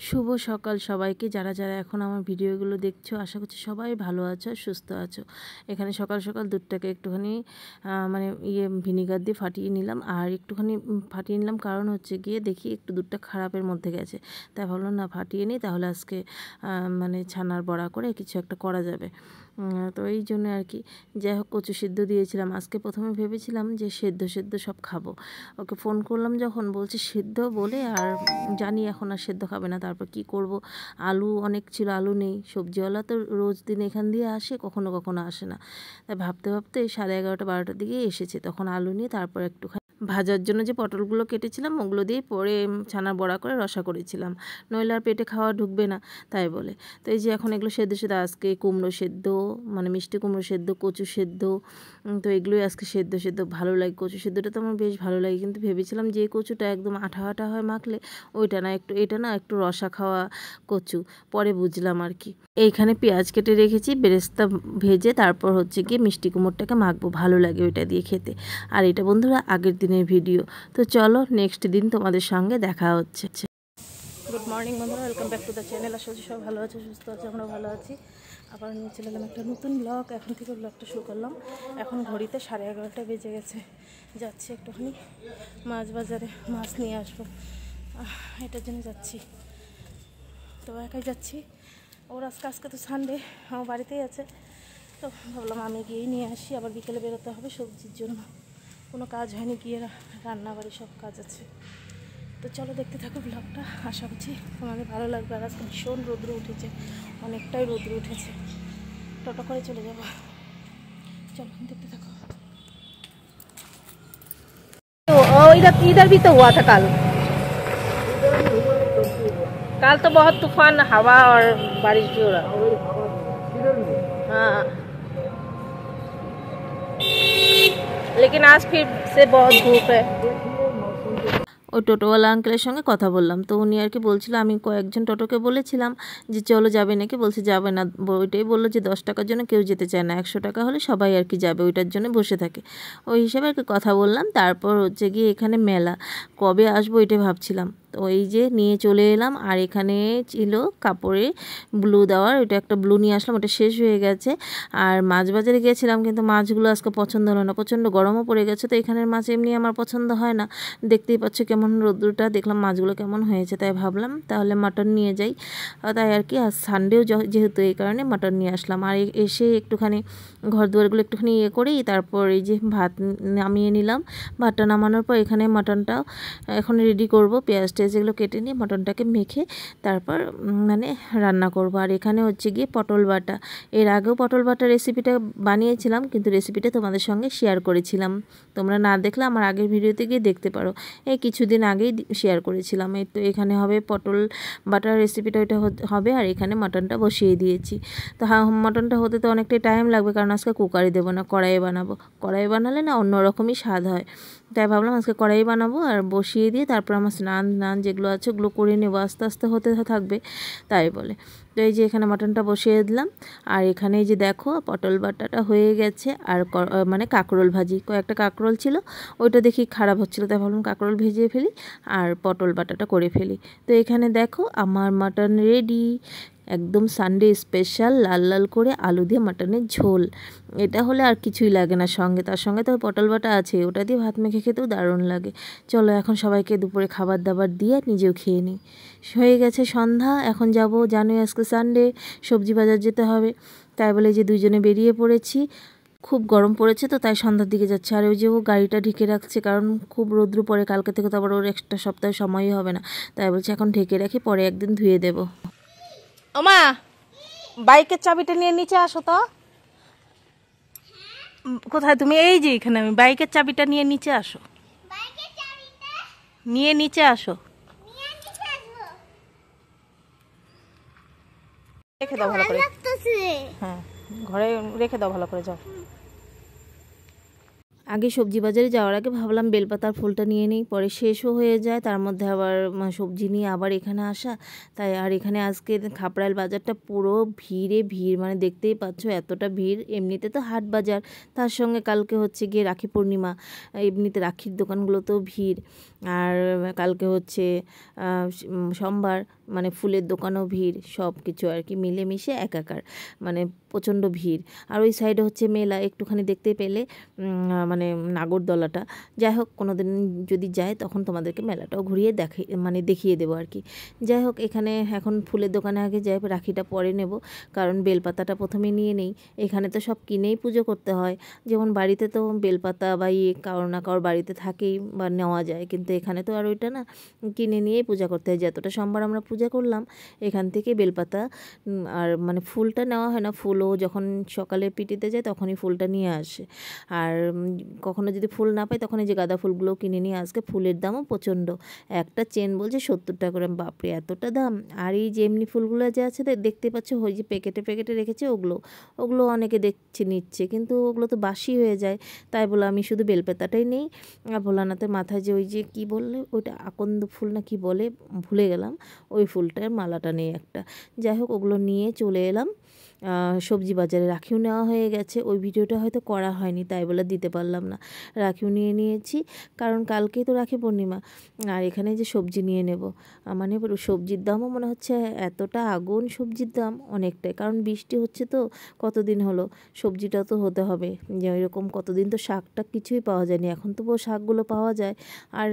শুভ সকাল সবাইকে। যারা যারা এখন আমার ভিডিওগুলো দেখছো, আশা করছি সবাই ভালো আছো, সুস্থ আছো। এখানে সকাল সকাল দুধটাকে একটুখানি মানে ভিনিগার দিয়ে ফাটিয়ে নিলাম। আর একটুখানি ফাটিয়ে নিলাম কারণ হচ্ছে গিয়ে দেখি একটু দুধটা খারাপের মধ্যে গেছে, তাই ভাবলাম না ফাটিয়ে নিই, তাহলে আজকে মানে ছানার বড়া করে কিছু একটা করা যাবে। তো এই জন্য আর কি। যাই হোক, কচু সিদ্ধ দিয়েছিলাম। আজকে প্রথমে ভেবেছিলাম যে সেদ্ধ সেদ্ধ সব খাবো। ওকে ফোন করলাম যখন, বলছে সেদ্ধ বলে, আর জানি এখন আর সেদ্ধ খাবে না। তারপর কি করব, আলু অনেক ছিল, আলু নেই। সবজিওয়ালা তো রোজ দিন এখান দিয়ে আসে, কখনো কখনো আসে না। তাই ভাবতে ভাবতে 11:30-12টার দিকে এসেছে। তখন আলু নিয়ে তারপর একটুখানি ভাজার জন্য যে পটলগুলো কেটেছিলাম ওগুলো দিয়ে পরে ছানা বড়া করে রসা করেছিলাম, নইলে আর পেটে খাওয়া ঢুকবে না তাই বলে। তো এই যে এখন এগুলো সেদ্ধ সেদ্ধ, আজকে কুমড়ো সেদ্ধ, মানে মিষ্টি কুমড়ো সেদ্ধ, কচু সেদ্ধ, তো এগুলোই আজকে সেদ্ধ সেদ্ধ। ভালো লাগে কচু সেদ্ধটা, তো আমার বেশ ভালো লাগে। কিন্তু ভেবেছিলাম যে কচুটা একদম আঠা আঠা হয় মাখলে, ওইটা না, এটা না একটু রসা খাওয়া কচু। পরে বুঝলাম আর কি। এইখানে পেঁয়াজ কেটে রেখেছি, বেরেস্তা ভেজে তারপর হচ্ছে গিয়ে মিষ্টি কুমড়োটাকে মাখবো, ভালো লাগে ওইটা দিয়ে খেতে। আর এটা বন্ধুরা আগের দিনের ভিডিও। তো চলো নেক্সট দিন তোমাদের সঙ্গে দেখা হচ্ছে। গুড মর্নিং বন্ধুরা, welcome back to the channel. আশা করছি সব ভালো আছে, সুস্থ আছে, আমরা ভালো আছি। আবার নিয়ে চলে এলাম একটা নতুন ব্লগ। এখন থেকে ব্লগটা শুরু করলাম। এখন ঘড়িতে 11:30 বেজে গেছে। যাচ্ছি একটুখানি মাছ বাজারে, মাছ নিয়ে আসবো, এটার জন্য যাচ্ছি। তো একাই যাচ্ছি। ওর আজকে তো সানডে, আমার বাড়িতেই আছে। তো ভাবলাম আমি গিয়েই নিয়ে আসি। আবার বিকেলে বেরোতে হবে সবজির জন্য, কোনো কাজ হয়নি, গিয়ে রান্নাবাড়ি সব কাজ আছে। তো চলো দেখতে থাকো ব্লগটা, আশা করছি তোমাদের ভালো লাগবে। আর আজকে ভীষণ রৌদ্র উঠেছে, অনেকটাই রৌদ্র উঠেছে। টোটো করে চলে যাবো, চলো দেখতে থাকো। इधर भी तो हुआ था कल तो बहुत तूफान, हवा और बारिश भी हो रहा। हाँ, लेकिन आज फिर से बहुत धूप है। ওই টোটোওয়ালা আঙ্কেলের সঙ্গে কথা বললাম, তো উনি আর কি বলছিল, আমি কয়েকজন টোটোকে বলেছিলাম যে চলো যাবে নাকি, বলছে যাবে না। ওইটাই বললো যে 10 টাকার জন্য কেউ যেতে চায় না, 100 টাকা হলে সবাই আর কি যাবে, ওইটার জন্য বসে থাকে। ওই হিসেবে আর কি কথা বললাম। তারপর হচ্ছে গিয়ে এখানে মেলা কবে আসবো এটাই ভাবছিলাম। তো এই যে নিয়ে চলে এলাম। আর এখানে ছিল কাপড়ে ব্লু দেওয়ার, ওইটা একটা ব্লু নিয়ে আসলাম, ওটা শেষ হয়ে গেছে। আর মাছ বাজারে গিয়েছিলাম, কিন্তু মাছগুলো আজকে পছন্দ হলো না, প্রচণ্ড গরমও পড়ে গেছে। তো এখানের মাছ এমনি আমার পছন্দ হয় না, দেখতেই পাচ্ছ কেমন রোদ্রটা, দেখলাম মাছগুলো কেমন হয়েছে, তাই ভাবলাম তাহলে মাটন নিয়ে যাই। তাই আর কি, আর সানডেও যেহেতু, এই কারণে মাটন নিয়ে আসলাম। আর এসে একটুখানি ঘর দুয়ারগুলো একটুখানি করেই তারপর এই যে ভাত নামিয়ে নিলাম। ভাতটা নামানোর পর এখানে মাটনটাও এখন রেডি করব, পেঁয়াজ টেয়াজ এগুলো কেটে নিয়ে মাটনটাকে মেখে তারপর মানে রান্না করব। আর এখানে হচ্ছে গিয়ে পটল বাটা, এর আগেও পটল বাটা রেসিপিটা বানিয়েছিলাম, কিন্তু রেসিপিটা তোমাদের সঙ্গে শেয়ার করেছিলাম। তোমরা না দেখলে আমার আগের ভিডিওতে গিয়ে দেখতে পারো, এই কিছুদিন আগেই শেয়ার করেছিলাম। এই তো এখানে হবে পটল বাটার রেসিপিটা, ওইটা হবে। আর এখানে মাটনটা বসিয়ে দিয়েছি। তো মাটনটা হতে তো অনেকটাই টাইম লাগবে, কারণ আজকে কুকারে দেবো না, কড়াইয়ে বানাবো। কড়াইয়ে বানালে না অন্যরকমই স্বাদ হয়, তাই ভাবলাম আজকে কড়াই বানাবো। আর বসিয়ে দিয়ে তারপর আমার স্নান যেগুলো আছে ওগুলো করে নেবো, আস্তে আস্তে হতে থাকবে তাই বলে। তো এই যে এখানে মাটনটা বসিয়ে দিলাম। আর এখানে এই যে দেখো পটল বাটাটা হয়ে গেছে। আর মানে কাঁকরোল ভাজি, কয়েকটা কাঁকরোল ছিল, ওইটা দেখি খারাপ হচ্ছিলো, তাই ভাবলাম কাঁকরোল ভেজে ফেলি আর পটল বাটাটা করে ফেলি। তো এখানে দেখো আমার মাটন রেডি, একদম সানডে স্পেশাল লাল লাল করে আলু দিয়ে মাটনের ঝোল। এটা হলে আর কিছুই লাগে না সঙ্গে, তার সঙ্গে তো পটল বাটা আছে, ওটা দিয়ে ভাত মেখে খেতেও দারুণ লাগে। চলো এখন সবাইকে দুপুরে খাবার দাবার দিয়ে নিজেও খেয়ে নিই। হয়ে গেছে সন্ধ্যা, এখন যাব, জানোই আজকে সানডে, সবজি বাজার যেতে হবে। তাই বলে যে দুইজনে বেরিয়ে পড়েছি। খুব গরম পড়েছে তো তাই সন্ধ্যার দিকে যাচ্ছে। আর ওই যে ও গাড়িটা ঢেকে রাখছে, কারণ খুব রৌদ্র পড়ে, কালকে থেকে তো আবার ওর একটা সপ্তাহ সময়ই হবে না, তাই বলছে এখন ঢেকে রাখি, পরে একদিন ধুয়ে দেবো। ওমা, বাইকের চাবিটা নিয়ে নিচে আসো তো। কোথায় তুমি? এই যে এখানে, আমি বাইকের চাবিটা নিয়ে নিচে আসো, নিয়ে নিচে আসো, রেখে দাও ভালো করে। হ্যাঁ, ঘরে রেখে দাও ভালো করে, যাও। আগে সবজি বাজারে যাওয়ার আগে ভাবলাম বেলপাতার ফুলটা নিয়ে নিই, পরে শেষও হয়ে যায়, তার মধ্যে আবার সবজি নিয়ে আবার এখানে আসা। তাই আর এখানে আজকে খাপড়াইল বাজারটা পুরো ভিড়ে ভিড়, মানে দেখতেই পাচ্ছ এতটা ভিড়। এমনিতে তো হাট বাজার, তার সঙ্গে কালকে হচ্ছে গিয়ে রাখি পূর্ণিমা, এমনিতে রাখির দোকানগুলোতেও ভিড়। আর কালকে হচ্ছে সোমবার, মানে ফুলের দোকানও ভিড়, সব কিছু আর কি মিলেমিশে একাকার, মানে প্রচণ্ড ভিড়। আর ওই সাইডে হচ্ছে মেলা, একটুখানি দেখতে পেলে মানে নাগরদোলাটা। যাই হোক, কোনো দিন যদি যায় তখন তোমাদেরকে মেলাটাও ঘুরিয়ে দেখিয়ে দেবো আর কি। যাই হোক, এখানে এখন ফুলের দোকানে আগে যাই, রাখিটা পরে নেব, কারণ বেলপাতাটা প্রথমে নিয়ে নেই। এখানে তো সব কিনেই পুজো করতে হয়, যেমন বাড়িতে তো বেলপাতা বা কারোর না কারোর বাড়িতে থাকেই বা নেওয়া যায়, কিন্তু এখানে তো আর ওইটা না, কিনে নিয়েই পূজা করতে হয়। যতটা সোমবার আমরা পূজা করলাম এখান থেকে বেলপাতা আর মানে ফুলটা নেওয়া হয় না, ফুলও যখন সকালে পিটিতে যায় তখনই ফুলটা নিয়ে আসে। আর কখনো যদি ফুল না পাই তখন এই যে গাঁদা ফুলগুলো কিনে নিয়ে আসকে। ফুলের দামও প্রচণ্ড, একটা চেন বলছে 70 টাকা করে। বাপরে, এতটা দাম! আর এই যে এমনি ফুলগুলো যে আছে দেখতে পাচ্ছ, ওই যে প্যাকেটে প্যাকেটে রেখেছে, ওগুলো অনেকে দেখছি নিচ্ছে, কিন্তু ওগুলো তো বাসি হয়ে যায়। তাই বলে আমি শুধু বেলপাতাটাই নেই। আর ভোলানাথের মাথায় যে ওই যে কী বললে ওইটা আকন্দ ফুল না কি বলে, ভুলে গেলাম, ওই ফুলটার মালাটা নেই একটা। যাই হোক, ওগুলো নিয়ে চলে এলাম সবজি বাজারে। রাখিও নেওয়া হয়ে গেছে, ওই ভিডিওটা হয়তো করা হয়নি, তাই বলে দিতে পারলাম না। রাখিও নিয়ে নিয়েছি, কারণ কালকেই তো রাখি পূর্ণিমা। আর এখানে যে সবজি নিয়ে নেব, মানে সবজির দামও মনে হচ্ছে এতটা আগুন, সবজির দাম অনেকটাই, কারণ বৃষ্টি হচ্ছে তো কতদিন হলো, সবজিটা তো হতে হবে। যে এরকম কতদিন তো শাকটা কিছুই পাওয়া যায়নি, এখন তো শাকগুলো পাওয়া যায়। আর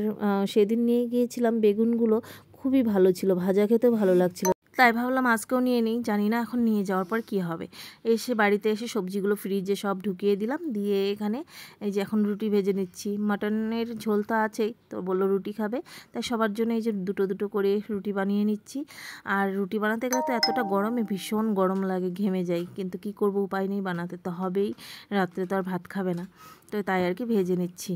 সেদিন নিয়ে গিয়েছিলাম বেগুনগুলো, খুবই ভালো ছিল, ভাজা খেতেও ভালো লাগছিল, তাই ভাবলাম আজকেও নিয়ে নিই। জানি না এখন নিয়ে যাওয়ার পর কী হবে। বাড়িতে এসে সবজিগুলো ফ্রিজে সব ঢুকিয়ে দিলাম, দিয়ে এখানে এই যে এখন রুটি ভেজে নিচ্ছি। মাটনের ঝোল তো আছেই, তো বললো রুটি খাবে, তাই সবার জন্য এই যে দুটো দুটো করে রুটি বানিয়ে নিচ্ছি। আর রুটি বানাতে গেলে তো এতটা গরমে ভীষণ গরম লাগে, ঘেমে যাই, কিন্তু কি করব, উপায় নেই, বানাতে তো হবেই, রাত্রে তো আর ভাত খাবে না, তো তাই আর কি ভেজে নিচ্ছি।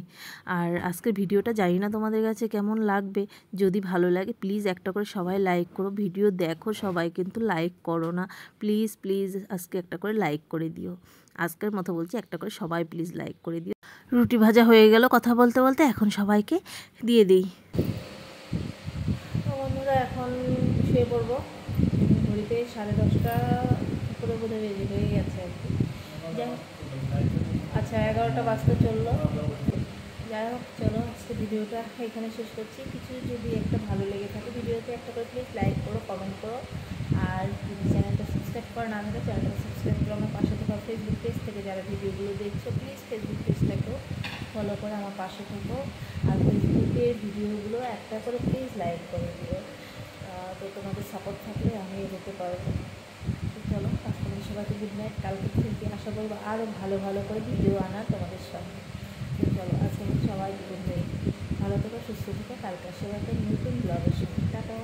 আর আজকের ভিডিওটা জানি না তোমাদের কাছে কেমন লাগবে, যদি ভালো লাগে প্লিজ একটা করে সবাই লাইক করো। ভিডিও দেখো সবাই, কিন্তু লাইক করো না, প্লিজ প্লিজ আজকে একটা করে লাইক করে দিও। আজকের মতো বলছি, একটা করে সবাই প্লিজ লাইক করে দিও। রুটি ভাজা হয়ে গেল কথা বলতে বলতে, এখন সবাইকে দিয়ে দিই। তো বন্ধুরা, এখন শুয়ে পড়বো। ঘড়িতে 10:30 করে বোধ হয়ে গেছে আর কি। যাই, আচ্ছা 11টা বাজতে চললো। যাই হোক, চলো আজকে ভিডিওটা এখানে শেষ করছি। কিছু যদি একটা ভালো লেগে থাকে ভিডিওতে, একটা করে প্লিজ লাইক করো, কমেন্ট করো। আর যদি চ্যানেলটা সাবস্ক্রাইব করা না থাকে, চ্যানেলটা সাবস্ক্রাইব করো। আমার পাশে থেকে ফেসবুক পেজ থেকে যারা ভিডিওগুলো দেখছো, প্লিজ ফেসবুক পেজটাকেও ফলো করে আমার পাশে থেকো। আর ফেসবুকের ভিডিওগুলো একটা করে প্লিজ লাইক করে দিও, তো তোমাদের সাপোর্ট থাকলে আমি এগোতে পারবো। চলো, আজকে সবাইকে গুড নাইট। কালকে থেকে আশা করবো আরও ভালো ভালো করে ভিডিও আনার তোমাদের সামনে। চলো, আজকে সবাই গুড নাইট, ভালো থেকো, সুস্থ থেকো। কালকে সবাইকে নতুন ব্লগের সঙ্গে টাটা।